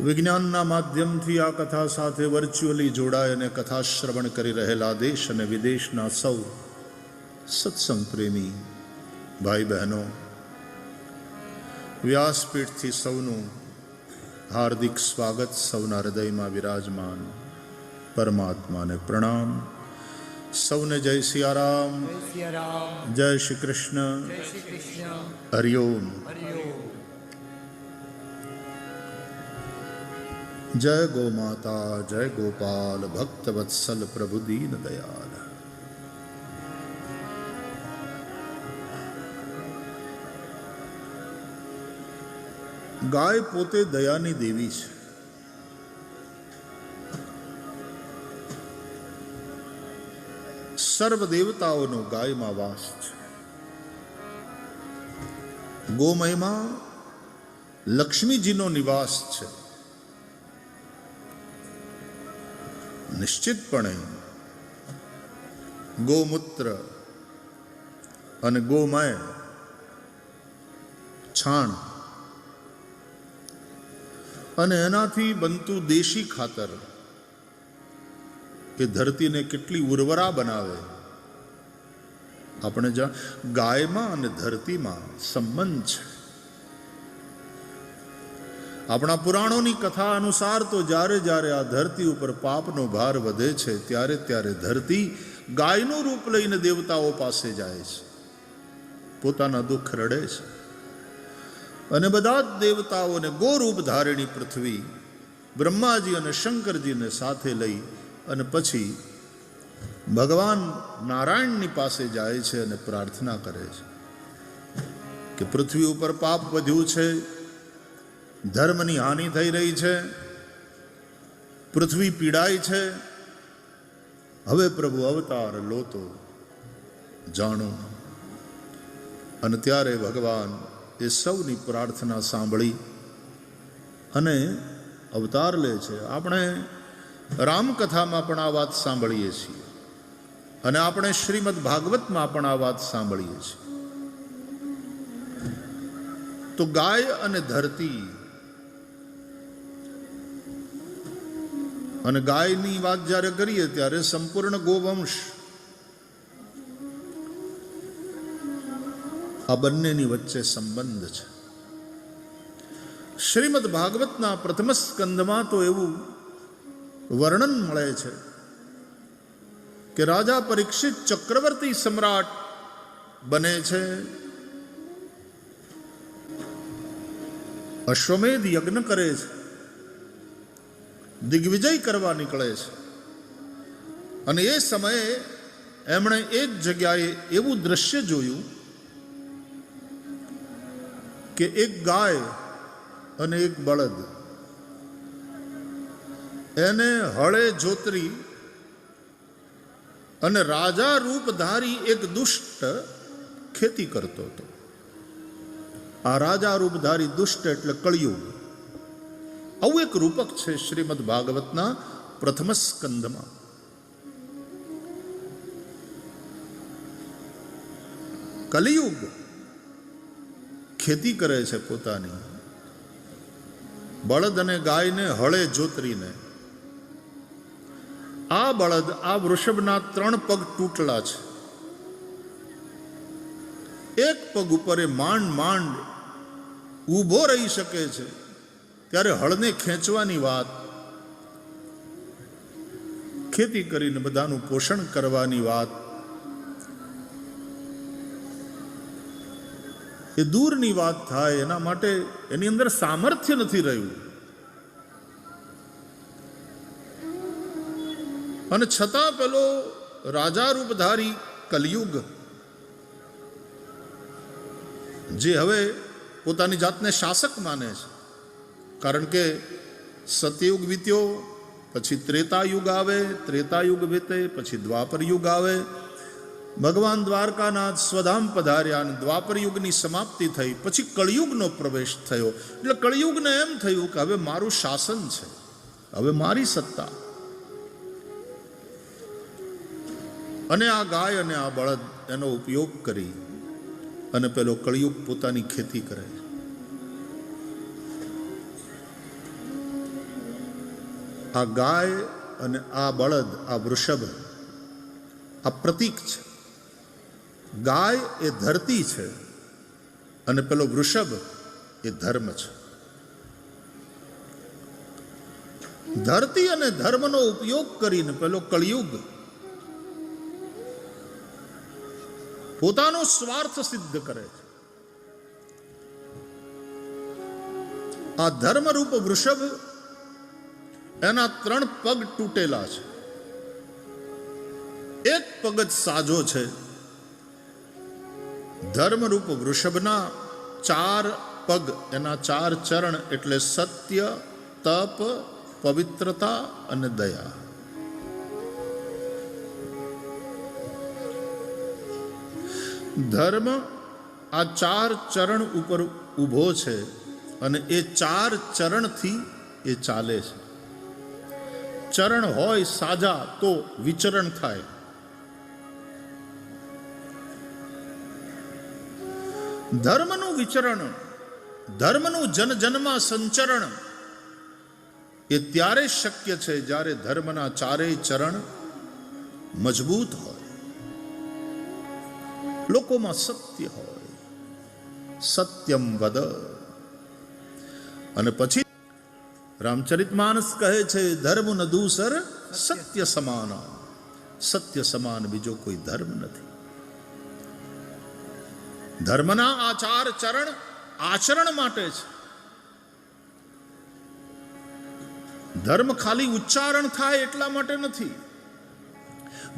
વિજ્ઞાનના માધ્યમથી આ કથા સાથે વર્ચ્યુઅલી જોડાય અને કથા શ્રવણ કરી રહેલા દેશ અને વિદેશના સૌ સત્સંગ પ્રેમી ભાઈ બહેનો, વ્યાસપીઠથી સૌનું હાર્દિક સ્વાગત. સૌના હૃદયમાં વિરાજમાન પરમાત્માને પ્રણામ. સૌને જય સિયારામ, જય શ્રી કૃષ્ણ, હરિઓમ. જય ગો માતા, જય ગોપાલ, ભક્ત વત્સલ પ્રભુ દીન દયાલ. ગાય પોતે દયાની દેવી છે. સર્વ દેવતાઓનો ગાયમાં વાસ છે. ગોમયમાં લક્ષ્મીજીનો નિવાસ છે. નિશ્ચિતપણે ગોમૂત્ર અને ગોમય છાણ અને એનાથી બનતું દેશી ખાતર એ ધરતીને કેટલી ઉર્વરા બનાવે. આપણે ગાયમાં અને ધરતીમાં સંબંધ છે. આપણા પુરાણોની કથા અનુસાર તો જ્યારે જ્યારે આ ધરતી ઉપર પાપનો ભાર વધે છે ત્યારે ત્યારે ધરતી ગાયનું રૂપ લઈને દેવતાઓ પાસે જાય છે, પોતાના દુઃખ રડે છે. અને બધા જ દેવતાઓને ગોરૂપ ધારેણી પૃથ્વી બ્રહ્માજી અને શંકરજીને સાથે લઈ અને પછી ભગવાન નારાયણની પાસે જાય છે અને પ્રાર્થના કરે છે કે પૃથ્વી ઉપર પાપ વધ્યું છે, ધર્મની હાનિ થઈ રહી છે, પૃથ્વી પીડાય છે, હવે પ્રભુ અવતાર લો તો જાણો. અને ત્યારે ભગવાન એ સૌની પ્રાર્થના સાંભળી અને અવતાર લે છે. આપણે રામકથામાં પણ આ વાત સાંભળીએ છીએ અને આપણે શ્રીમદ ભાગવતમાં પણ આ વાત સાંભળીએ છીએ. તો ગાય અને ધરતી અને ગાયની વાત જ્યારે કરીએ ત્યારે સંપૂર્ણ ગોવંશ આ બંનેની વચ્ચે સંબંધ છે. શ્રીમદ ભાગવતના પ્રથમ સ્કંદમાં તો એવું વર્ણન મળે છે કે રાજા પરીક્ષિત ચક્રવર્તી સમ્રાટ બને છે, અશ્વમેધ યજ્ઞ કરે છે, દિગ્વિજય કરવા નીકળે છે. અને એ સમયે એમણે એક જગ્યાએ એવું દ્રશ્ય જોયું કે એક ગાય અને એક બળદ એને હળે જોતરી અને રાજા રૂપધારી એક દુષ્ટ ખેતી કરતો હતો. આ રાજા રૂપધારી દુષ્ટ એટલે કળિયુગ. આવું એક રૂપક છે શ્રીમદ ભાગવતના પ્રથમ સ્કંદમાં. કલિયુગ ખેતી કરે છે પોતાની, બળદ અને ગાયને હળે જોતરીને. આ બળદ આ વૃષભના 3 પગ તૂટલા છે. એક પગ ઉપર એ માંડ માંડ ઊભો રહી શકે છે. ત્યારે હળને ખેંચવાની વાત, ખેતી કરીને બધાનું પોષણ કરવાની વાત એ દૂરની વાત થાય. એના માટે એની અંદર સામર્થ્ય નથી રહ્યું. અને છતાં પેલો રાજા રૂપધારી કલયુગ, જે હવે પોતાની જાતને શાસક માને છે, કારણ કે સતયુગ વીત્યો, પછી ત્રેતાયુગ આવે, ત્રેતાયુગ વીતે પછી દ્વાપર યુગ આવે. ભગવાન દ્વારકાનાથ સ્વધામ પધાર્યા અને દ્વાપર યુગની સમાપ્તિ થઈ, પછી કળિયુગનો પ્રવેશ થયો. એટલે કળિયુગને એમ થયું કે હવે મારું શાસન છે, હવે મારી સત્તા. અને આ ગાય અને આ બળદ એનો ઉપયોગ કરી અને પેલો કળિયુગ પોતાની ખેતી કરે. આ ગાય અને આ બળદ, આ વૃષભ, આ પ્રતીક છે. ગાય એ ધરતી છે અને પેલો વૃષભ એ ધર્મ છે. ધરતી અને ધર્મનો ઉપયોગ કરીને પેલો કળિયુગ પોતાનો સ્વાર્થ સિદ્ધ કરે છે. આ ધર્મરૂપ વૃષભ, એના 3 પગ તૂટેલા છે, એક પગ જ સાજો છે. ધર્મરૂપ વૃષભના 4 પગ, એના 4 ચરણ એટલે સત્ય, તપ, પવિત્રતા અને દયા. ધર્મ આ 4 ચરણ ઉપર ઊભો છે અને એ 4 ચરણથી એ ચાલે છે. ચરણ હોય સાજા તો વિચરણ થાય. ધર્મનું વિચરણ, ધર્મનું જનજનમાં સંચરણ એ ત્યારે શક્ય છે જ્યારે ધર્મના 4 ચરણ મજબૂત હોય, લોકોમાં સત્ય હોય. સત્યમ વદ. અને પછી રામચરિતમાનસ કહે છે, ધર્મ ન દૂસર સત્ય સમાન. સત્ય સમાન બીજો કોઈ ધર્મ નથી. ધર્મના આ 4 ચરણ આચરણ માટે છે. ધર્મ ખાલી ઉચ્ચારણ થાય એટલા માટે નથી.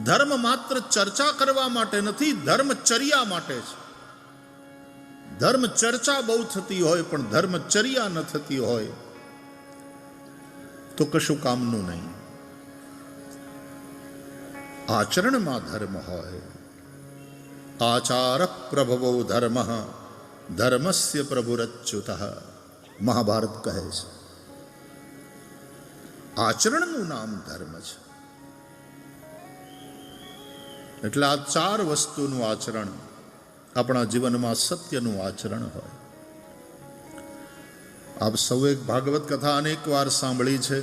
ધર્મ માત્ર ચર્ચા કરવા માટે નથી, ધર્મચર્યા માટે છે. ધર્મ ચર્ચા બહુ થતી હોય પણ ધર્મચર્યા ન થતી હોય તો કશું કામનું નહીં. આચરણમાં ધર્મ હોય. આચાર પ્રભવો ધર્મ ધર્મસ્ય પ્રભુરચ્યુત. મહાભારત કહે છે આચરણનું નામ ધર્મ છે. એટલે આ 4 વસ્તુનું આચરણ આપણા જીવનમાં સત્યનું આચરણ હોય. આપ સૌએ ભાગવત કથા અનેક વાર સાંભળી છે.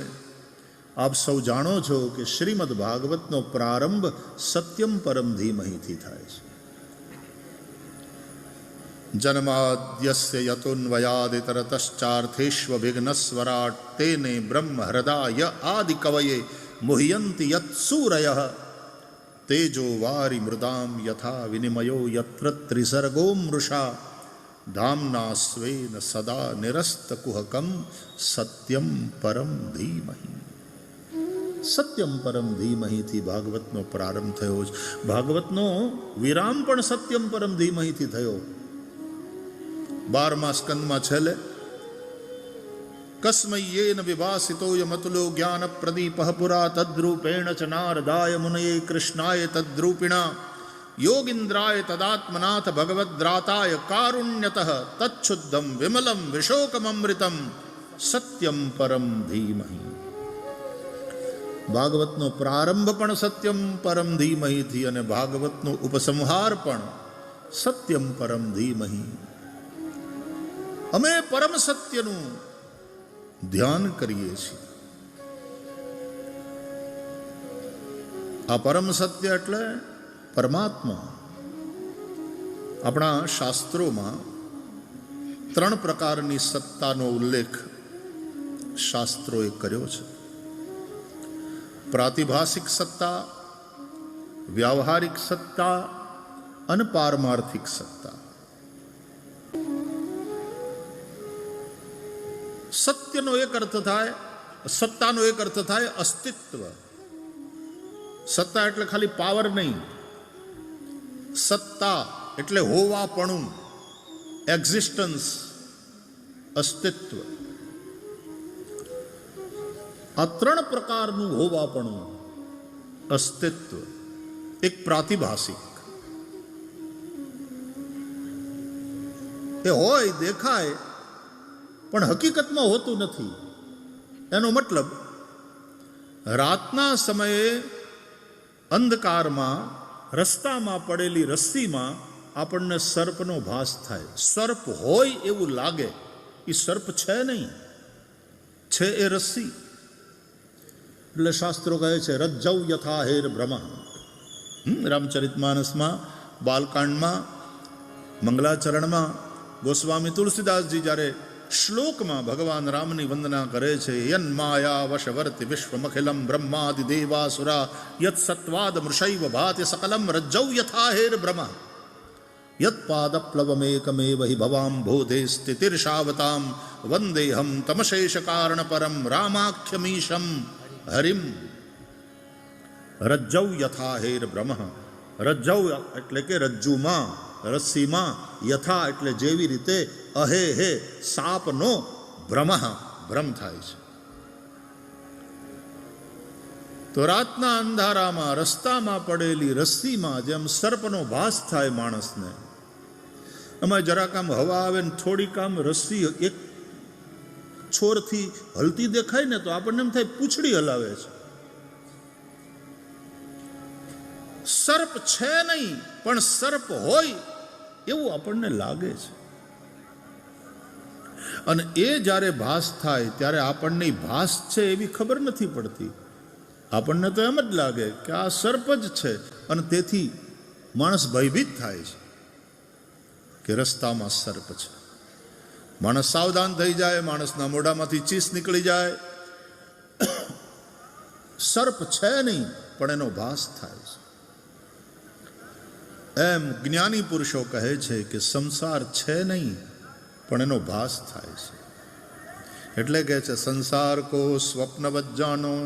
આપ સૌ જાણો છો કે શ્રીમદ ભાગવતનો પ્રારંભ સત્યમ પરમ ધીમહિથી થાય છે. જન્માદ્યસ્ય યતોન્વયાદિતરતશ્ચાર્થેષ્વભિઘ્નસ્વરાટ તેને બ્રહ્મ હૃદાય આદિ કવયે મુહ્યંતિ યત સૂરયઃ તેજો વારી મૃદામ યથા વિનિમયો યત્ર ત્રિસર્ગો મૃષા ધામ્ના સ્વેન સદા નિરસ્તકુહકમ સત્યમ પરમ ધીમહિ. સત્યમ પરમ ધીમહિથી ભાગવતનો પ્રારંભ થયો છે. ભાગવતનો વિરામ પણ સત્યમ પરમ ધીમહિથી થયો. 12મા સ્કંદમાં છેલ્લે કસ્મય્યેન વિભાસિતોયમતુલો જ્ઞાન પ્રદીપઃ પુરા તદ્રૂપેણ ચ નારદાય મુનયે કૃષ્ણાય તદ્રૂપિણા યોગીન્દ્રાય તદાત્મનાથ ભગવદ્રાતાય કારુણ્યતઃ તચ્છુદ્ધમ વિમલમ વિશોકમમૃતમ સત્યમ પરમ ધીમહિ. ભાગવતનો પ્રારંભ પણ સત્યમ પરમ ધીમહિથી અને ભાગવતનો ઉપસંહાર પણ સત્યમ પરમ ધીમહિ. અમે પરમ સત્યનું ધ્યાન કરીએ છીએ. આ પરમ સત્ય એટલે પરમાત્મા. આપણા શાસ્ત્રોમાં 3 પ્રકારની સત્તાનો ઉલ્લેખ શાસ્ત્રોએ કર્યો છે. પ્રાતિભાષિક સત્તા, વ્યાવહારિક સત્તા અને પારમાર્થિક સત્તા. સત્યનો એક અર્થ થાય, સત્તાનો એક અર્થ થાય અસ્તિત્વ. સત્તા એટલે ખાલી પાવર નહીં. સત્તા એટલે હોવાપણું, એક્ઝિસ્ટન્સ, અસ્તિત્વ. આ 3 પ્રકારનું હોવાપણું, અસ્તિત્વ. એક પ્રાતિભાષિક, એ હોય, દેખાય પણ હકીકતમાં હોતું નથી. એનો મતલબ રાતના સમયે અંધકારમાં રસ્તામાં પડેલી રસ્સીમાં આપણને સર્પનો ભાસ થાય. સર્પ હોય એવું લાગે, એ સર્પ છે નહીં, છે એ રસ્સી. એટલે શાસ્ત્રો કહે છે રજ્જૌ યથા હેર ભ્રમ. રામચરિતમાનસમાં બાલકાંડમાં મંગલાચરણમાં ગોસ્વામી તુલસીદાસજી જ્યારે શ્લોકમાં ભગવાન રામની વંદના કરે છે યન માયા વશવર્તિ વિશ્વમખિલમ બ્રહ્માદિ દેવાસુરા યત સત્વાદ મૃષૈવ ભાતિ સકલમ રજ્જૌ યથા હેર ભ્રમ યત પાદપ્લવમેકમેવ હિ ભવામ ભોધે સ્થિતિર્ષાવતામ વંદેહમ તમશેષ કારણ પરમ રામાખ્યમીશમ હરિમ. રજ્જૌ યથા હેર ભ્રમ. રજ્જૌ એટલે કે રજ્જુમાં, રસ્સીમાં, યથા એટલે જેવી રીતે, અહે હે સાપનો ભ્રમ, ભ્રમ થાય છે. તો રાતના અંધારામાં રસ્તામાં પડેલી રસ્સીમાં જેમ સર્પનો ભાસ થાય માણસને, એમાં જરાક આમ હવા આવે ને થોડીક આમ રસ્સી એક છોરથી હલતી દેખાય ને તો આપણને એમ થાય પૂંછડી હલાવે છે. સર્પ છે નહીં પણ સર્પ હોય એવું આપણને લાગે છે. અને એ જ્યારે ભાસ થાય ત્યારે આપણને ભાસ છે એવી ખબર નથી પડતી. આપણને તો એમ જ લાગે કે આ સર્પ જ છે, અને તેથી માણસ ભયભીત થાય છે કે રસ્તામાં સર્પ છે. માણસ સાવધાન થઈ જાય, માણસના મોઢામાંથી ચીસ નીકળી જાય. સર્પ છે નહીં પણ એનો ભાસ થાય છે. એમ જ્ઞાની પુરુષો કહે છે કે સંસાર છે નહીં પણ એનો ભાસ થાય છે. એટલે કહે છે સંસાર કો સ્વપ્નવત જાનો,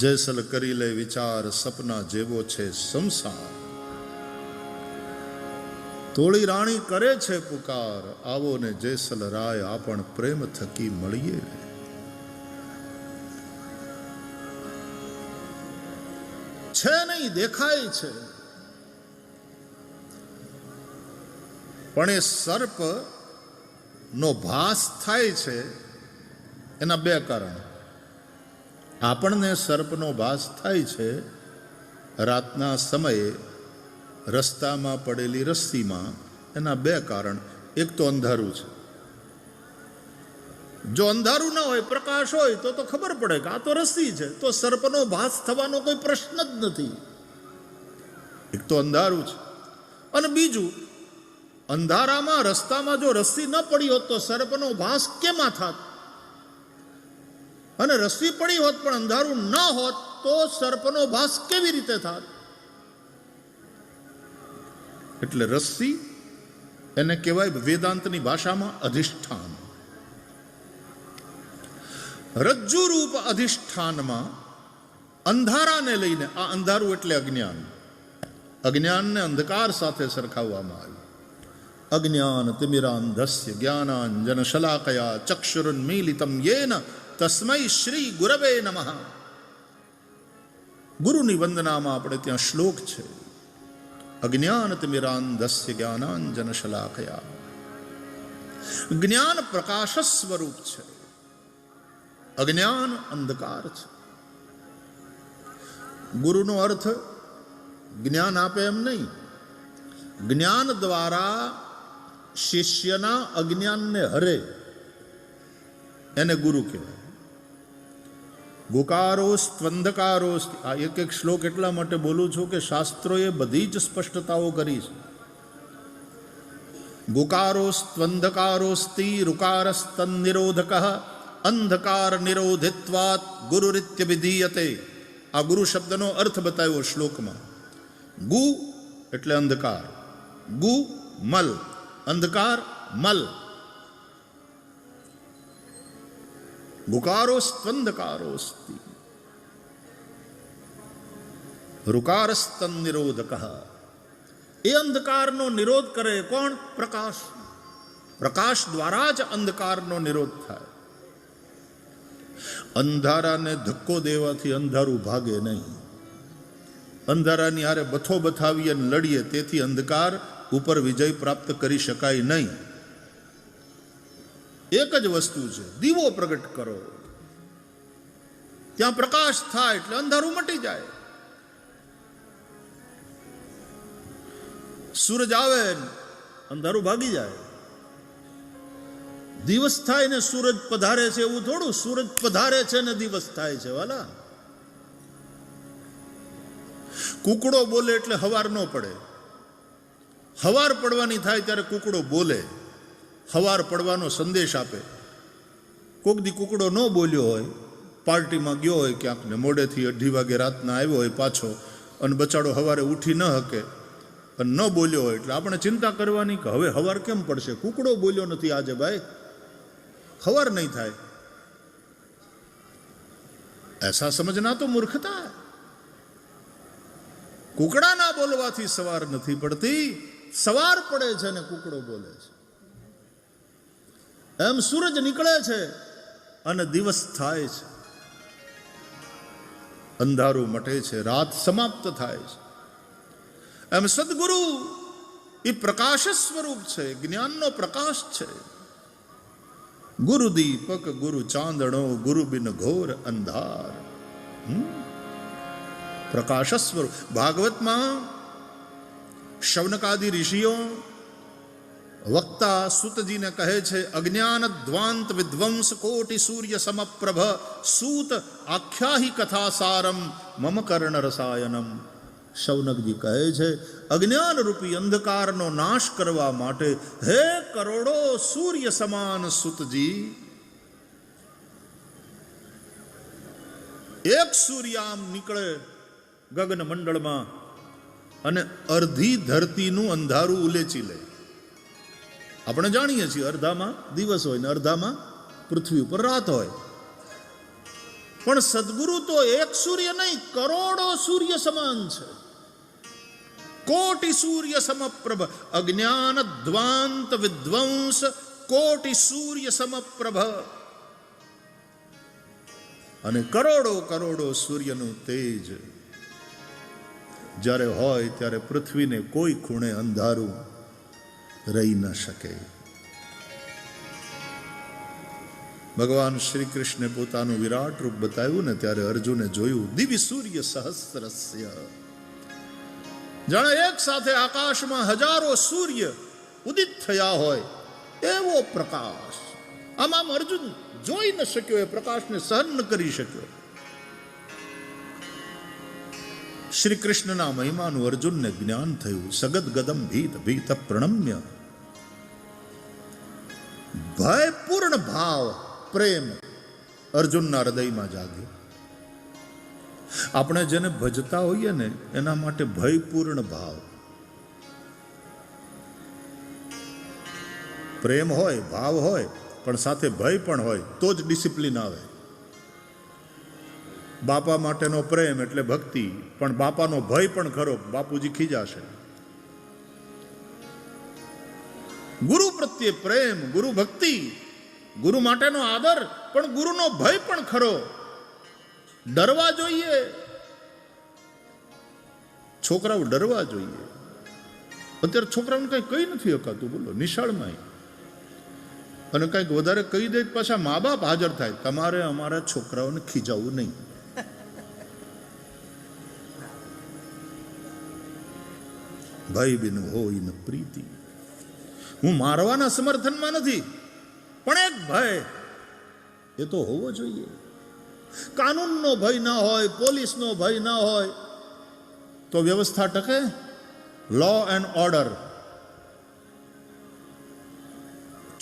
જેસલ કરી લે વિચાર સપના જેવો છે સંસાર. તોળી રાણી કરે છે પુકાર, આવો ને જેસલ રાય આપણ પ્રેમ થકી મળીએ. છે નહીં, દેખાય છે, પણ એ સર્પ નો ભાસ થાય છે. એના બે કારણ. આપણને સર્પનો ભાસ થાય છે રાતના સમયે રસ્તામાં પડેલી રસ્સીમાં. એના બે કારણ. એક તો અંધારું છે. જો અંધારું ના હોય, પ્રકાશ હોય તો ખબર પડે કે આ તો રસ્સી છે, તો સર્પનો ભાસ થવાનો કોઈ પ્રશ્ન જ નથી. એક તો અંધારું છે. અને બીજું, અંધારામાં રસ્તામાં જો રસ્સી ન પડી હોત તો સર્પનો ભાસ કેમાં થાત? અને રસ્સી પડી હોત પણ અંધારું ન હોત તો સર્પનો ભાસ કેવી રીતે થાત? એટલે રસ્સી એને કહેવાય વેદાંતની ભાષામાં અધિષ્ઠાન. રજ્જુ રૂપ અધિષ્ઠાનમાં અંધારાને લઈને, આ અંધારું એટલે અજ્ઞાન, અજ્ઞાનને અંધકાર સાથે સરખાવવામાં આવ્યું. અજ્ઞાન તિમિરાંધસ્ય જ્ઞાનાંજન શલાકયા ચક્ષુરુન્મીલિતમ યેન તસ્મૈ શ્રી ગુરવે નમઃ. ગુરુની વંદનામાં આપણે ત્યાં શ્લોક છે, અજ્ઞાન તિમિરાંધસ્ય જ્ઞાનાંજન શલાકયા. જ્ઞાન પ્રકાશ સ્વરૂપ છે, અજ્ઞાન અંધકાર છે. ગુરુનો અર્થ જ્ઞાન આપે એમ નહીં. જ્ઞાન દ્વારા શિષ્યના અજ્ઞાનને હરે એને ગુરુ કહેવાય. ગુકારોસ ત્વંધકારોસ. આ એક એક શ્લોક એટલા માટે બોલું છું કે શાસ્ત્રોએ બધી જ સ્પષ્ટતાઓ કરી છે. ગુકારોસ ત્વંધકારોસ્તિ રુકારસ્તન નિરોધક અંધકાર નિરોધિત્વાત ગુરુરિત્ય વિધીયતે. આ ગુરુ શબ્દનો અર્થ બતાવ્યો શ્લોકમાં. ગુ એટલે અંધકાર, ગુ મલ, અંધકાર મલ. ગુકારોસ્ત્વંધકારોસ્તિ રુકારસ્તન નિરોધક. એ અંધકારનો નિરોધ કરે કોણ? પ્રકાશ. પ્રકાશ દ્વારા જ અંધકારનો નિરોધ થાય. અંધારાને ધક્કો દેવાથી અંધારું ભાગે નહીં. અંધારાની હારે બથો બથાવીએ લડીએ તેથી અંધકાર ઉપર વિજય પ્રાપ્ત કરી શકાય નહીં. એક જ વસ્તુ છે, દીવો પ્રગટ કરો, ત્યાં પ્રકાશ થાય એટલે અંધારું મટી જાય. સૂરજ આવે અંધારું ભાગી જાય. દિવસ થાય ને સૂરજ પધારે છે એવું થોડું, સૂરજ પધારે છે ને દિવસ થાય છે વાલા. કુકડો બોલે એટલે હવાર ન પડે, હવાર પડવાની થાય ત્યારે કુકડો બોલે, હવાર પડવાનો સંદેશ આપે. કોક દી કુકડો ન બોલ્યો હોય, પાર્ટીમાં ગયો હોય ક્યાંક ને મોડેથી 2:30 વાગે રાતના આવ્યો હોય પાછો, અને બચાડો હવારે ઉઠી ન શકે અને ન બોલ્યો હોય, એટલે આપણે ચિંતા કરવાની કે હવે હવાર કેમ પડશે, કુકડો બોલ્યો નથી આજે ભાઈ, હવાર નહીં થાય. એસા સમજના તો મૂર્ખતા. કુકડા ના બોલવાથી સવાર નથી પડતી, સવાર પડે છે ને કુકડો બોલે છે. એમ સૂરજ નીકળે છે અને દિવસ થાય છે, અંધારું મટે છે, રાત સમાપ્ત થાય છે. એમ સદગુરુ એ પ્રકાશ સ્વરૂપ છે, જ્ઞાનનો પ્રકાશ છે. ગુરુ દીપક ગુરુ ચાંદણો, ગુરુ બિન ઘોર અંધાર. પ્રકાશ સ્વરૂપ. ભાગવતમાં શૌનકાદિ ઋષિઓ વક્તા સૂતજીને કહે છે, અજ્ઞાન દ્વાંત વિધ્વંસ કોટિ સૂર્ય સમપ્રભ સૂત આખ્યાહી કથા સારમ મમ કર્ણ રસાયનમ. શૌનકજી કહે છે, અજ્ઞાન રૂપી અંધકારનો નાશ કરવા માટે હે કરોડો સૂર્ય સમાન સૂતજી, એક સૂર્ય આમ નીકળે ગગન મંડળમાં અને અડધી ધરતીનું અંધારું ઉલેચી લે. આપણે જાણીએ છીએ અડધામાં દિવસ હોય ને અડધામાં પૃથ્વી ઉપર રાત હોય. પણ સદગુરુ તો એક સૂર્ય નહીં, કરોડો સૂર્ય સમાન છે. કોટિ સૂર્ય સમપ્રભ, અજ્ઞાન દ્વાંત વિધ્વંસ કોટિ સૂર્ય સમપ્રભ. અને કરોડો કરોડો સૂર્યનું તેજ જ્યારે હોય ત્યારે પૃથ્વીને કોઈ ખૂણે અંધારું રહી ન શકે. ભગવાન શ્રી કૃષ્ણે પોતાનું વિરાટ રૂપ બતાવ્યું ને ત્યારે અર્જુને જોયું, દિવ્ય સૂર્ય સહસ્રસ્ય, જાણે એક સાથે આકાશમાં હજારો સૂર્ય ઉદિત થયા હોય એવો પ્રકાશ. આમ અર્જુન જોઈ ન શક્યો, એ પ્રકાશને સહન ન કરી શક્યો. શ્રી કૃષ્ણના મહિમાનું અર્જુનને જ્ઞાન થયું. સગદ ગદમ ભીત ભીત પ્રણમ્ય. ભયપૂર્ણ ભાવ, પ્રેમ અર્જુનના હૃદયમાં જાગ્યો. આપણે જેને ભજતા હોઈએ ને એના માટે ભયપૂર્ણ ભાવ, પ્રેમ હોય, ભાવ હોય, પણ સાથે ભય પણ હોય તો જ ડિસિપ્લિન આવે. બાપા માટેનો પ્રેમ એટલે ભક્તિ, પણ બાપાનો ભય પણ ખરો, બાપુજી ખીજાશે. ગુરુ પ્રત્યે પ્રેમ, ગુરુ ભક્તિ, ગુરુ માટેનો આદર, પણ ગુરુનો ભય પણ ખરો. ડરવા જોઈએ, છોકરાઓ ડરવા જોઈએ. અત્યારે છોકરાઓને કઈ કહી નથી શકાતું, બોલો નિશાળમાં. અને કંઈક વધારે કહી દે પાછા મા બાપ હાજર થાય, તમારે અમારા છોકરાઓને ખીજાવવું નહીં. ભાઈ બિન હોય ન પ્રીતિ. હું મારવાના સમર્થનમાં નથી, પણ એક ભય એ તો હોવો જોઈએ. કાનૂનનો ભય ના હોય, પોલીસનો ભય ના હોય તો વ્યવસ્થા ટકે? Law and order.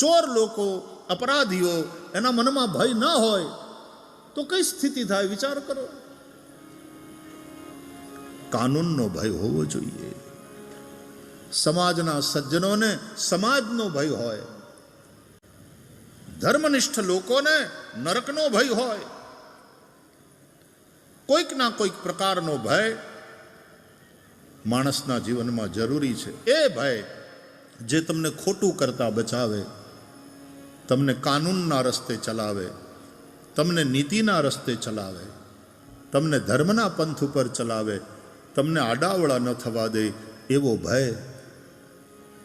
ચોર લોકો, અપરાધીઓ, એના મનમાં ભય ના હોય તો કઈ સ્થિતિ થાય વિચાર કરો. કાનૂનનો ભય હોવો જોઈએ. સમાજના સજ્જનોને સમાજનો ભય હોય, ધર્મનિષ્ઠ લોકોને નરકનો ભય હોય. કોઈક ના કોઈક પ્રકારનો ભય માણસના જીવનમાં જરૂરી છે. એ ભય જે તમને ખોટું કરતા બચાવે, તમને કાનૂનના રસ્તે ચલાવે, તમને નીતિના રસ્તે ચલાવે, તમને ધર્મના પંથ ઉપર ચલાવે, તમને આડાવડા ન થવા દે, એવો ભય.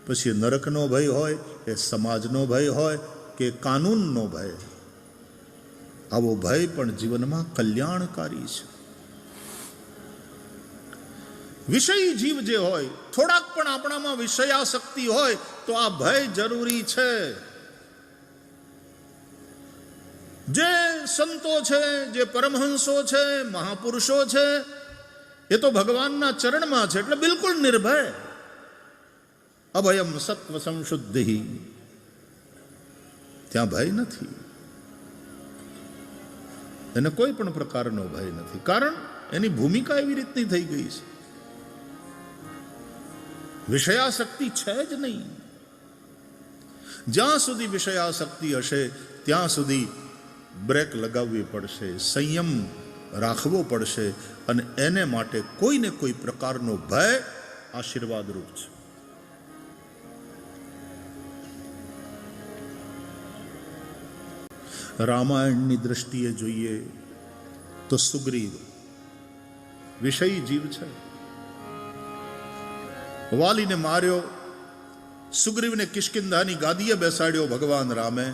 પછી નરકનો ભય હોય, એ સમાજનો ભય હોય કે કાનૂનનો ભય, આવો ભય પણ જીવનમાં કલ્યાણકારી છે. વિષયી જીવ જે હોય, થોડાક પણ આપણામાં વિષયાશક્તિ હોય તો આ ભય જરૂરી છે. જે સંતો છે, જે પરમહંસો છે, મહાપુરુષો છે, એ તો ભગવાનના ચરણમાં છે એટલે બિલકુલ નિર્ભય. અભયમ સત્વ સંશુદ્ધિ, ત્યાં ભય નથી, એને કોઈ પણ પ્રકારનો ભય નથી. કારણ એની ભૂમિકા એવી રીતની થઈ ગઈ છે, વિષયાસક્તિ છે જ નહીં. જ્યાં સુધી વિષયાસક્તિ હશે ત્યાં સુધી બ્રેક લગાવવી પડશે, સંયમ રાખવો પડશે, અને એને માટે કોઈને કોઈ પ્રકારનો ભય આશીર્વાદરૂપ છે. રામાયણની દ્રષ્ટિએ જોઈએ તો સુગ્રીવ વિષયી જીવ છે. વાલીને માર્યો, સુગ્રીવને કિષ્કિંધાની ગાદીએ બેસાડ્યો ભગવાન રામે.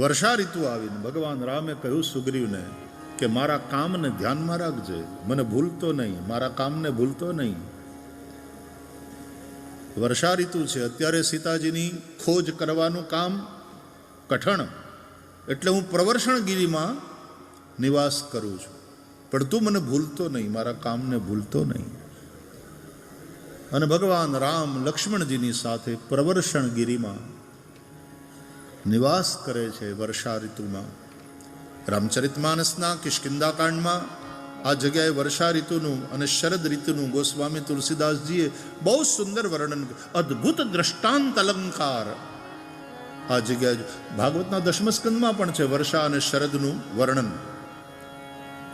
વર્ષા ઋતુ આવીને ભગવાન રામે કહ્યું સુગ્રીવને કે મારા કામને ધ્યાનમાં રાખજે, મને ભૂલતો નહીં, મારા કામને ભૂલતો નહીં. વર્ષા ઋતુ છે, અત્યારે સીતાજીની ખોજ કરવાનું કામ કઠણ, એટલે હું પ્રવર્ષણગીરીમાં નિવાસ કરું છું, પણ તું મને ભૂલતો નહીં, મારા કામને ભૂલતો નહીં. અને ભગવાન રામ લક્ષ્મણજીની સાથે પ્રવર્ષણગીરીમાં નિવાસ કરે છે વર્ષા ઋતુમાં. રામચરિતમાનસના કિષ્કિંધાકાંડમાં આ જગ્યાએ વર્ષા ઋતુનું અને શરદ ઋતુનું ગોસ્વામી તુલસીદાસજીએ બહુ સુંદર વર્ણન, અદ્ભુત દ્રષ્ટાંત અલંકાર આ જગ્યાએ ભાગવતના દશમ સ્કંદમાં પણ છે વર્ષા અને શરદનું વર્ણન.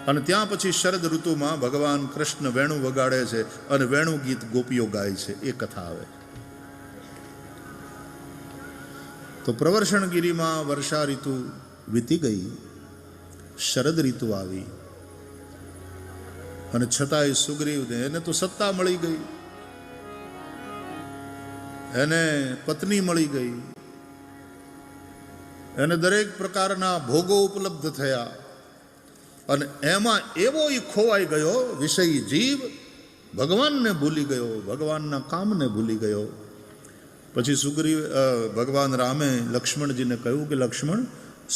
અને ત્યાં પછી શરદ ઋતુમાં ભગવાન કૃષ્ણ વેણુ વગાડે છે અને વેણુ ગીત ગોપીઓ ગાય છે, એ કથા આવે. તો પ્રવર્ષણગીરીમાં વર્ષા ઋતુ વીતી ગઈ, શરદ ઋતુ આવી, અને છતાંય સુગ્રીવને એને તો સત્તા મળી ગઈ, એને પત્ની મળી ગઈ, એને દરેક પ્રકારના ભોગો ઉપલબ્ધ થયા, અને એમાં એવો ઈ ખોવાઈ ગયો વિષયી જીવ, ભગવાનને ભૂલી ગયો, ભગવાનના કામને ભૂલી ગયો. પછી સુગ્રીવ ભગવાન રામે લક્ષ્મણજીને કહ્યું કે લક્ષ્મણ,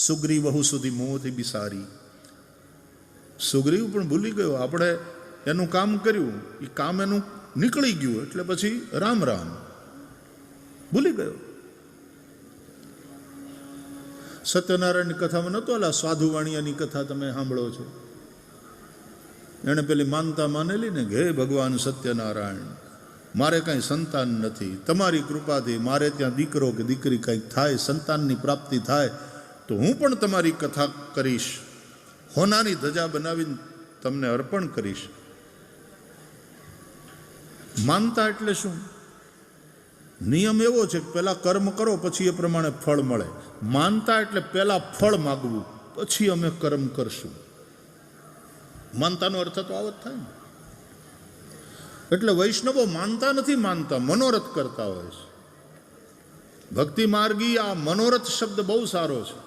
સુગ્રીવ બહુ સુધી મોહથી બિસારી. સુગ્રીવ પણ ભૂલી ગયો, આપણે એનું કામ કર્યું, એ કામ એનું નીકળી ગયું, એટલે પછી રામ રામ ભૂલી ગયો. સત્યનારાયણની કથામાં નહોતો ઓલા સાધુ વાણિયાની કથા તમે સાંભળો છો, એણે પેલી માનતા માનેલી ને કે હે ભગવાન સત્યનારાયણ, મારે કાંઈ સંતાન નથી, તમારી કૃપાથી મારે ત્યાં દીકરો કે દીકરી કંઈક થાય, સંતાનની પ્રાપ્તિ થાય તો હું પણ તમારી કથા કરીશ, હોનાની ધજા બનાવીને તમને અર્પણ કરીશ. માનતા એટલે શું? નિયમ એવો છે કે પહેલા કર્મ કરો પછી એ પ્રમાણે ફળ મળે. માનતા એટલે પહેલા ફળ માગવું, પછી અમે કર્મ કરશું. માનતાનો અર્થ તો આવો જ થાય ને. એટલે વૈષ્ણવો માનતા નથી માનતા, મનોરથ કરતા હોય છે. ભક્તિ માર્ગી આ મનોરથ શબ્દ બહુ સારો છે.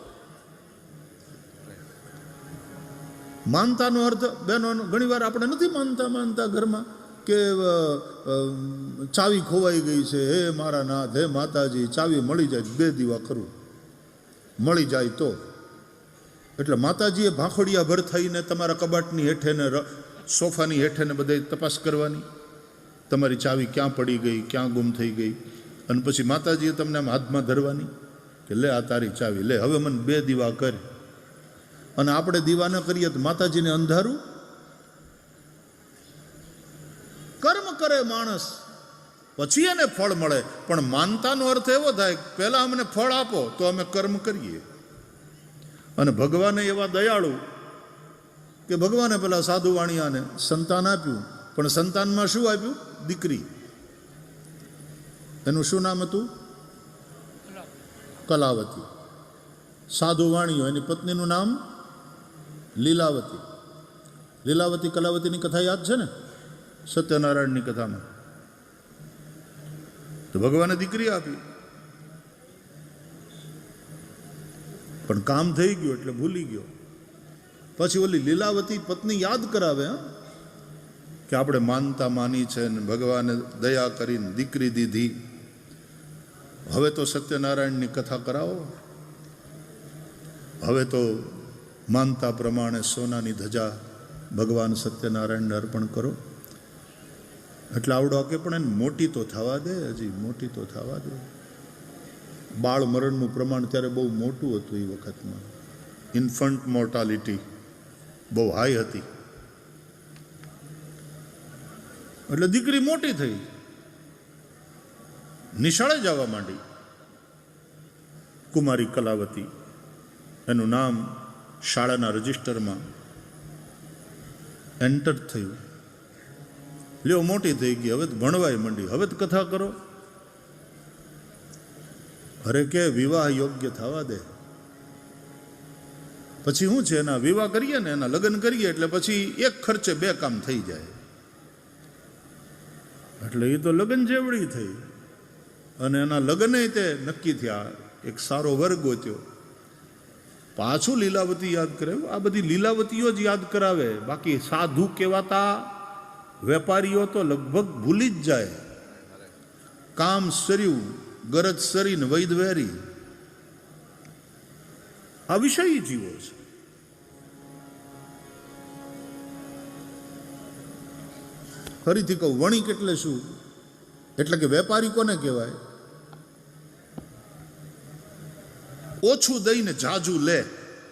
માનતાનો અર્થ બેનો ઘણી વાર આપણે નથી માનતા ઘરમાં કે ચાવી ખોવાઈ ગઈ છે, હે મારા નાથ, હે માતાજી, ચાવી મળી જાય 2 દીવા કરું, મળી જાય તો. એટલે માતાજીએ ભાખોડિયા ભર થઈને તમારા કબાટની હેઠે ને સોફાની હેઠે ને બધે તપાસ કરવાની, તમારી ચાવી ક્યાં પડી ગઈ, ક્યાં ગુમ થઈ ગઈ, અને પછી માતાજીએ તમને આમ હાથમાં ધરવાની કે લે આ તારી ચાવી, લે હવે મને 2 દીવા કર. અને આપણે દીવા ન કરીએ તો માતાજીને અંધારું. કર્મ કરે માણસ પછી એને ફળ મળે, પણ માનતાનો અર્થ એવો થાય કે પહેલા અમને ફળ આપો તો અમે કર્મ કરીએ. અને ભગવાને એવા દયાળુ કે ભગવાને પેલા સાધુ વાણિયાને સંતાન આપ્યું, પણ સંતાનમાં શું આપ્યું? દીકરી. એનું શું નામ હતું? કલાવતી. સાધુ વાણિયો, એની પત્નીનું નામ લીલાવતી. લીલાવતી કલાવતીની કથા યાદ છે ને સત્યનારાયણની કથામાં? તો ભગવાને દીકરી આપી, પણ કામ થઈ ગયું એટલે ભૂલી ગયો. પછી ઓલી લીલાવતી પત્ની યાદ કરાવે કે આપણે માનતા માની છે ને ભગવાને દયા કરીને દીકરી દીધી. હવે તો સત્યનારાયણની કથા કરાવો, હવે તો માનતા પ્રમાણે સોનાની ધજા ભગવાન સત્યનારાયણને અર્પણ કરો. એટલે આવડો કે પણ એને મોટી તો થવા દે, હજી મોટી તો થવા દે. બાળ મરણનું પ્રમાણ ત્યારે બહુ મોટું હતું એ વખતમાં. ઇન્ફન્ટ મોર્ટાલિટી બહુ હાઈ હતી. એટલે દીકરી મોટી થઈ, નિશાળે જવા માંડી. કુમારી કલાવતી એનું નામ શાળાના રજિસ્ટરમાં એન્ટર થયું. લ્યો મોટી થઈ ગઈ, હવે તો ભણવાય માંડી, હવે તો કથા કરો. અરે કે વિવાહ યોગ્ય થવા દે, પછી શું છે એના વિવાહ કરીએ ને, એના લગ્ન કરીએ એટલે પછી એક ખર્ચે બે કામ થઈ જાય. એટલે એ તો લગ્ન જેવડી થઈ અને એના લગ્ન તે નક્કી થયા. એક સારો વર ગોત્યો. પાછું લીલાવતી યાદ કરે. આ બધી લીલાવતીઓ જ યાદ કરાવે, બાકી સાધુ કહેવાતા વેપારીઓ તો લગભગ ભૂલી જ જાય. કામ સર્યું, ગરજ સરીને વૈદ વેરી. આ વિષયી જીવો છે. ફરીથી કહું, વણિક એટલે શું? એટલે કે વેપારી કોને કહેવાય? ઓછું દઈને જાજુ લે,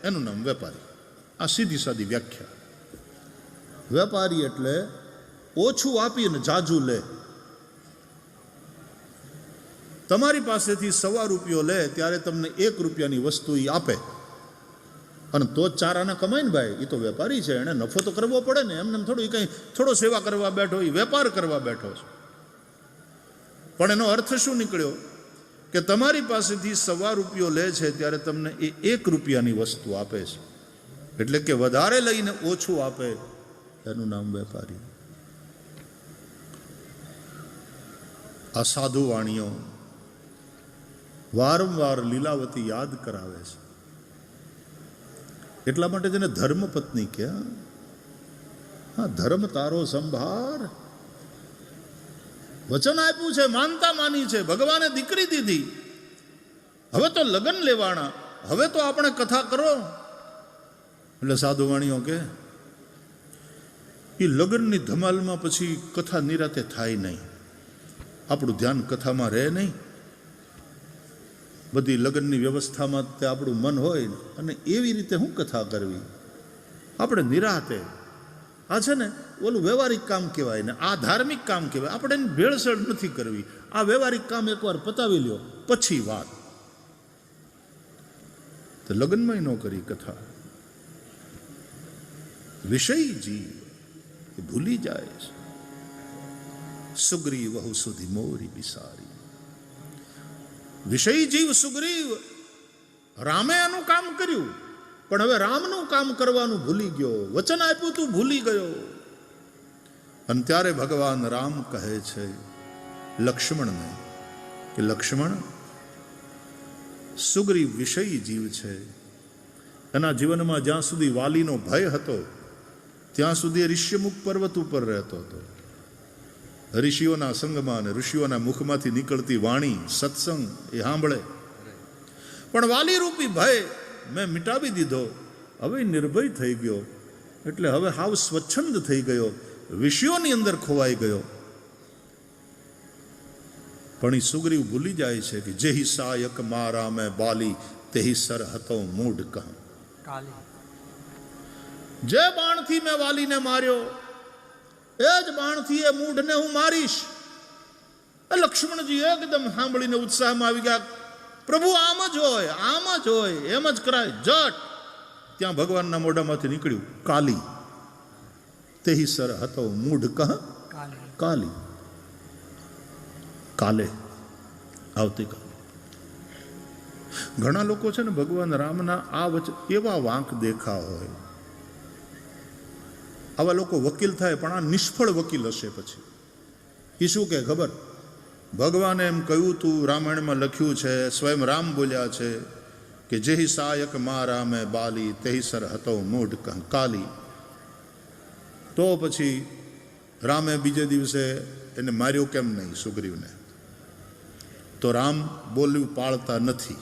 એનું નામ વેપારી. આ સીધી સાદી વ્યાખ્યા. વેપારી એટલે ઓછું આપીને જાજુ લે. તમારી પાસેથી 1.25 રૂપિયો લે ત્યારે તમને 1 રૂપિયાની વસ્તુ એ આપે, અને તો જ 4 આના કમાય ને ભાઈ. એ તો વેપારી છે, એને નફો તો કરવો પડે ને. એમને થોડું કંઈ થોડો સેવા કરવા બેઠો, એ વેપાર કરવા બેઠો છે. પણ એનો અર્થ શું નીકળ્યો કે તમારી પાસેથી 1.25 રૂપિયો લે છે ત્યારે તમને એ 1 રૂપિયાની વસ્તુ આપે છે. એટલે કે વધારે લઈને ઓછું આપે, એનું નામ વેપારી. આ સાધુ વાણીઓ વારંવાર લીલાવતી યાદ કરાવે છે. એટલા માટે જેને ધર્મપત્ની કહે. હા, ધર્મ તારો સંભાર. વચન આપ્યું છે, માનતા માની છે, ભગવાને દીકરી દીધી, હવે તો લગ્ન લેવાના, હવે તો આપણે કથા કરો. એટલે સાધુ વાણીઓ કે એ લગ્નની ધમાલમાં પછી કથા નિરાતે થાય નહીં. આપણું ધ્યાન કથામાં રહે નહીં. બધી લગ્નની વ્યવસ્થામાં તે આપણું મન હોય, અને એવી રીતે શું કથા કરવી? આપણે નિરાતે. આ છે ને ઓલું વ્યવહારિક કામ કહેવાય ને આ ધાર્મિક કામ કહેવાય. આપણે એની ભેળસેળ નથી કરવી. આ વ્યવહારિક કામ એકવાર પતાવી લ્યો, પછી વાત. તો લગ્નમાં ન કરી કથા. વિષય જીવ એ ભૂલી જાય છે. સુગ્રીવ વહુ સુધી મોરી બિસારી. વિષય જીવ સુગ્રીવ, રામે આનું કામ કર્યું, પણ હવે રામનું કામ કરવાનું ભૂલી ગયો. વચન આપ્યું તું ભૂલી ગયો. અને ત્યારે ભગવાન રામ કહે છે લક્ષ્મણને કે લક્ષ્મણ, સુગ્રીવ વિષયી જીવ છે. એના જીવનમાં જ્યાં સુધી વાલીનો ભય હતો ત્યાં સુધી ઋષ્યમુખ પર્વત ઉપર રહેતો હતો. ઋષિઓના સંગમાં અને ઋષિઓના મુખમાંથી નીકળતી વાણી, સત્સંગ એ સાંભળે. પણ વાલી રૂપી ભય મેં મિટાવી દીધો. હવે નિર્ભય થઈ ગયો. એટલે હવે હાવ સ્વચ્છંદ થઈ ગયો, વિષયોની અંદર ખોવાઈ ગયો. પણ એ સુગ્રીવ ભૂલી જાય છે કે જેહી સાયક મારા મેં બાલી તેહી સર હતો મૂઢ કહું. જે બાણથી મેં વાલીને માર્યો એ જ બાણથી એ મૂઢને હું મારીશ. લક્ષ્મણજી એકદમ સાંભળીને ઉત્સાહમાં આવી ગયા. પ્રભુ આમ જ હોય, આમ જ હોય, એમ જ કરાય. જટ ત્યાં ભગવાનના મોઢામાંથી નીકળ્યું કાલી. તેહી સર હતો મૂઢ કહ કાલી. કાલે આવતીકાલે. ઘણા લોકો છે ને ભગવાન રામના આ વચન એવા વાંક દેખા હોય. આવા લોકો વકીલ થાય, પણ આ નિષ્ફળ વકીલ હશે. પછી એ શું કે ખબર? ભગવાને એમ કહ્યું તું, રામાયણમાં લખ્યું છે, સ્વયં રામ બોલ્યા છે કે જેહી સાયક મા રામે બાલી તેહી સર હતો મૂઢ કાલી. તો પછી રામે બીજે દિવસે એને માર્યો કેમ નહીં સુગ્રીવને? તો રામ બોલ્યું પાળતા નથી,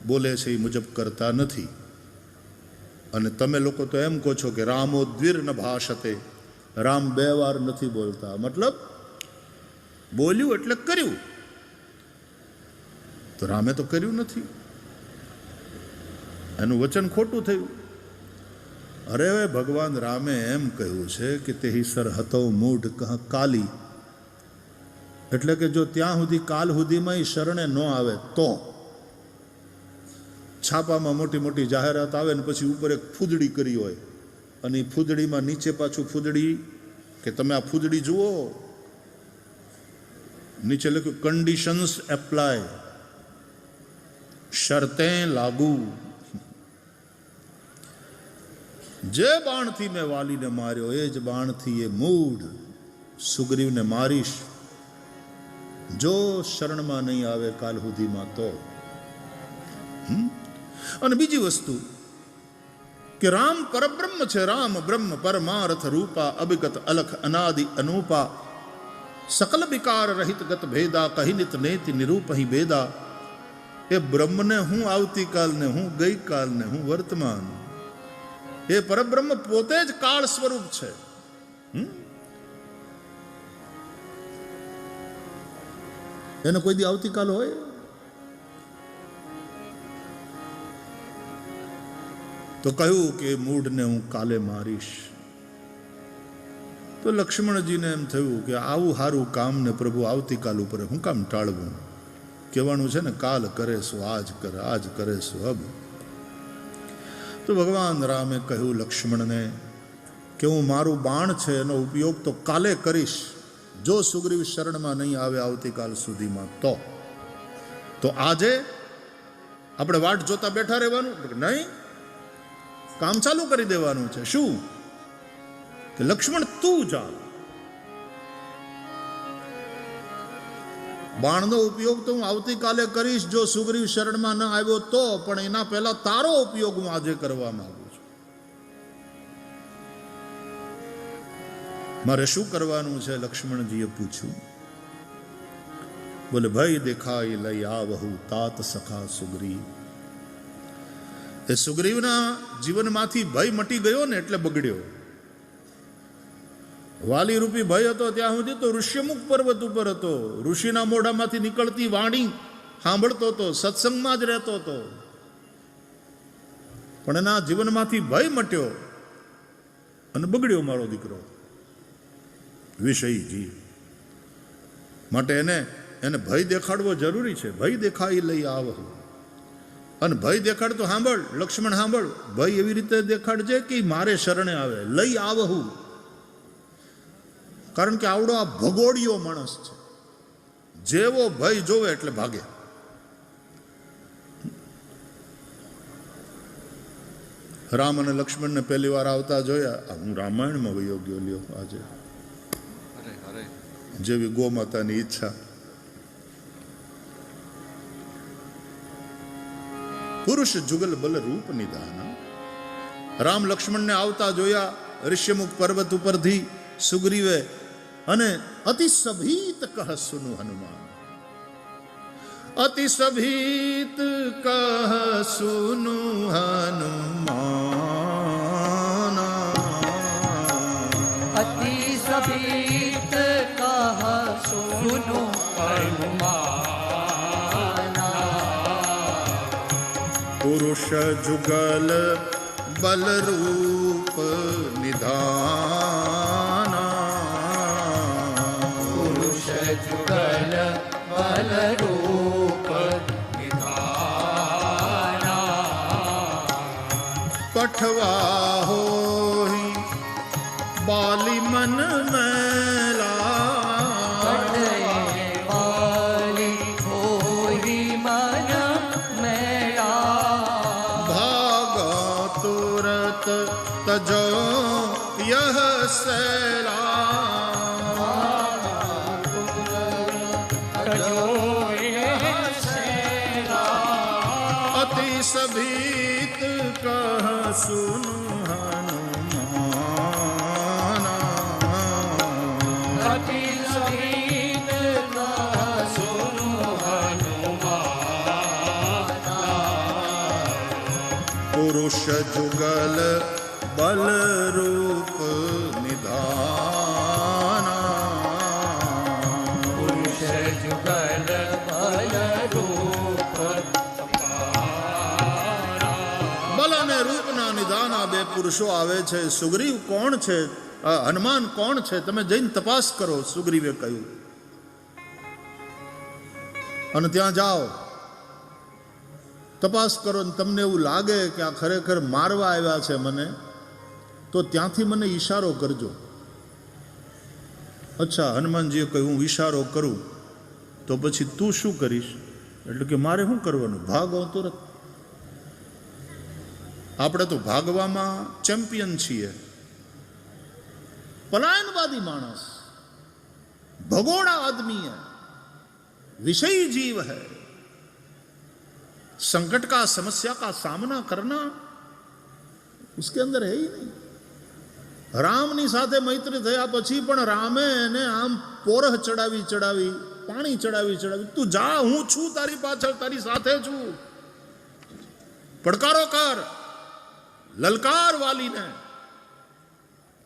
બોલે છે એ મુજબ કરતા નથી. અને તમે લોકો તો એમ કહો છો કે રામો દ્વિર ન ભાષતે, રામ 2 વાર નથી બોલતા, મતલબ બોલ્યું એટલે કર્યું. તો રામે તો કર્યું નથી, એનું વચન ખોટું થયું. અરે ભગવાન રામે એમ કહ્યું છે કે તે સર હતો મૂઢ કહ કાલી, એટલે કે જો ત્યાં સુધી કાલ સુધીમાં શરણે ન આવે તો છાપામાં મોટી મોટી જાહેરાત આવે ને પછી ઉપર એક ફૂદડી કરી હોય અને એ ફૂદડીમાં નીચે પાછું ફૂદડી કે તમે આ ફૂદડી જુઓ, નીચે લખ્યું કન્ડિશન્સ એપ્લાય, શરતે લાગુ. જે બાણથી મેં વાલીને માર્યો એ જ બાણથી એ મૂઢ સુગ્રીવને મારીશ, જો શરણમાં નહીં આવે કાલ સુધીમાં તો. અને બીજી વસ્તુ કે રામ પરબ્રહ્મ છે, રામ બ્રહ્મ પરમાર્થ રૂપા, અભિગત અલખ અનાદિ અનુપા, સકલ વિકાર રહિત ગત ભેદા, કહિનિત નેતિ નિરૂપહી ભેદા. એ બ્રહ્મને હું આવતીકાલને, હું ગઈકાલને, હું વર્તમાન. એ પરબ્રહ્મ પોતે જ કાળ સ્વરૂપ છે. એને કોઈ દી આવતીકાલ હોય? તો કહ્યું કે મૂઢને હું કાલે મારીશ. તો લક્ષ્મણજીને એમ થયું કે આવું સારું કામ ને પ્રભુ આવતીકાલ ઉપર હું કામ ટાળવું? કહેવાનું છે ને કાલ કરે શું આજ કરે, આજ કરે શું અબ. તો ભગવાન રામે કહ્યું લક્ષ્મણને કે હું મારું બાણ છે એનો ઉપયોગ તો કાલે કરીશ, જો સુગ્રીવ શરણમાં નહીં આવે આવતીકાલ સુધીમાં તો આજે આપણે વાટ જોતા બેઠા રહેવાનું? નહીં, કામ ચાલુ કરી દેવાનું છે. શું? કે લક્ષ્મણ તું ચાલ, બાણનો ઉપયોગ તો હું આવતીકાલે કરીશ જો સુગ્રીવ શરણમાં ન આવ્યો તો, પણ એના પહેલા તારો ઉપયોગ હું આજે કરવા માંગુ છું. મારે શું કરવાનું છે? લક્ષ્મણજીએ પૂછ્યું. બોલે ભય દેખાય લઈ આવહુ તાત સખા સુગ્રીવ. એ સુગ્રીવના જીવનમાંથી ભય મટી ગયો ને એટલે બગડ્યો. વાલી રૂપી ભય હતો ત્યાં સુધી તો ઋષ્યમુખ પર્વત ઉપર હતો, ઋષિના મોઢામાંથી નીકળતી વાણી સાંભળતો હતો, સત્સંગમાં જ રહેતો હતો. પણ એના જીવનમાંથી ભય મટ્યો અને બગડ્યો મારો દીકરો વિષયજી. માટે એને ભય દેખાડવો જરૂરી છે. ભય દેખાઈ લઈ આવહુ. અને ભય દેખાડ તો સાંભળ લક્ષ્મણ, સાંભળ, ભય એવી રીતે દેખાડજે કે મારે શરણે આવે. લઈ આવહુ, કારણ કે આવડો આ ભગોડિયો માણસ છે, જેવો ભય જોવે એટલે ભાગે. રામ અને લક્ષ્મણને પહેલી વાર આવતા જોયા. હું રામાયણમાં વયો ગયો લ્યો આજે, જેવી ગોમાતાની ઈચ્છા. પુરુષ જુગલ બલ રૂપ નિદાન. રામ લક્ષ્મણને આવતા જોયા ઋષ્યમુખ પર્વત ઉપરથી સુગ્રીવે, અને અતિ સભીત કહ સુનુ હનુમાન. અતિ સભીત કહ સુનુ હનુમાન. અતિ સભીત કહ સુનુ હનુમાન. પુરુષ જુગલ બલ રૂપ નિધાન. પુરુષ જુગલ બલ રૂપ નિધાન. પઠવા હોઈ બાલી મન મેલા. બાલી હોઈ મન મેળા. ભાગા તુરત તજો યહ સૈલા. અતિ સભીત કહ સુનુ હનુમાન. અતિ સભીત કહ સુનુ પુરુષ જુગલ બલ રૂપ નિધાના. પુરુષ જુગલ બલ રૂપ બલ અને રૂપના નિધાના બે પુરુષો આવે છે. સુગ્રીવ કોણ છે? હનુમાન કોણ છે? તમે જઈને તપાસ કરો, સુગ્રીવે કહ્યું. અને ત્યાં જાઓ, તપાસ કરો, ને તમને એવું લાગે કે આ ખરેખર મારવા આવ્યા છે મને, તો ત્યાંથી મને ઈશારો કરજો. અચ્છા, હનુમાનજીએ કહ્યું હું ઈશારો કરું તો પછી તું શું કરીશ? એટલે કે મારે શું કરવાનું, ભાગો તુરત. આપણે તો ભાગવામાં ચેમ્પિયન છીએ. पलायनवादी मानस, भगोड़ा आदमी है, विषयी जीव है. संकट का, समस्या का सामना करना उसके अंदर है ही नहीं. રામની સાથે મૈત્રી થયા પછી પણ રામે એને આમ પોરહ ચડાવી ચડાવી, પાણી ચડાવી ચડાવી, તું જા, હું છું તારી પાછળ, તારી સાથે છું, પડકારો કર, લલકાર વાલીને,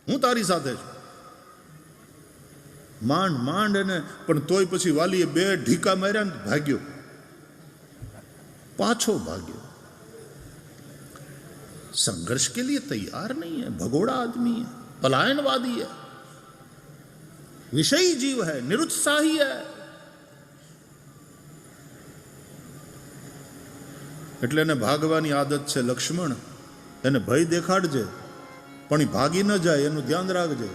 હું તારી સાથે છું. માંડ માંડ એને, પણ તોય પછી વાલીએ બે ઢીકા માર્યા ને ભાગ્યો, પાછો ભાગ્યો. संघर्ष के लिए तैयार नहीं है, भगोड़ा आदमी है, पलायनवादी है, विषयी जीव है, निरुत्साही है. એટલે એને ભાગવાની આદત છે. લક્ષ્મણ, એને ભય દેખાડજે પણ એ ભાગી ન જાય એનું ધ્યાન રાખજે.